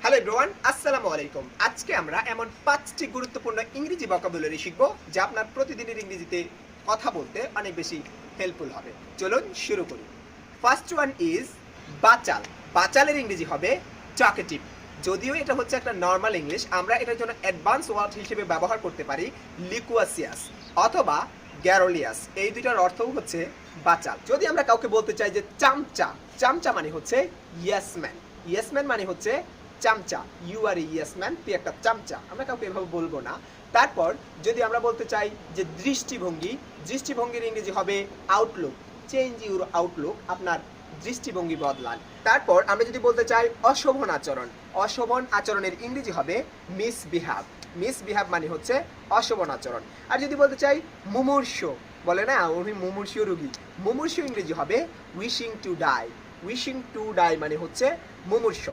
Hello everyone, আসসালামু আলাইকুম। আজকে আমরা এমন 5টি গুরুত্বপূর্ণ ইংরেজি ভোকাবুলারি শিখব যা আপনার প্রতিদিনের ইংরেজিতে কথা বলতে অনেক বেশি হেল্পফুল হবে। চলুন শুরু করি। ফার্স্ট ওয়ান ইজ বাচাল। বাচালের ইংরেজি হবে টকেটিভ। যদিও এটা হচ্ছে একটা নর্মাল ইংলিশ, আমরা এটার জন্য অ্যাডভান্স ওয়ার্ড হিসেবে ব্যবহার করতে পারি লিকুয়াসিয়াস অথবা গ্যারোলিয়াস। এই দুইটার অর্থও হচ্ছে বাচাল। যদি আমরা কাউকে বলতে চাই যে চামচা, চামচা মানে হচ্ছে ইয়েসম্যান। ইয়েসম্যান মানে হচ্ছে চামচা। ইউ আর ইয়েসম্যান, তুই একটা চামচা। আমরা কাউকে এভাবে বলবো না। তারপর যদি আমরা বলতে চাই যে দৃষ্টিভঙ্গি, দৃষ্টিভঙ্গির ইংরেজি হবে আউটলুক। চেঞ্জ ইউর আউটলুক, আপনার দৃষ্টিভঙ্গি বদলান। তারপর আমরা যদি বলতে চাই অশোভন আচরণ, অশোভন আচরণের ইংরেজি হবে মিসবিহেভ। মিসবিহেভ মানে হচ্ছে অশোভন আচরণ। আর যদি বলতে চাই মুমূর্ষ, বলে না উনি মুমূর্ষ রোগী, মুমূর্ষ ইংরেজি হবে wishing to die. Wishing to die মানে হচ্ছে মুমূর্ষ।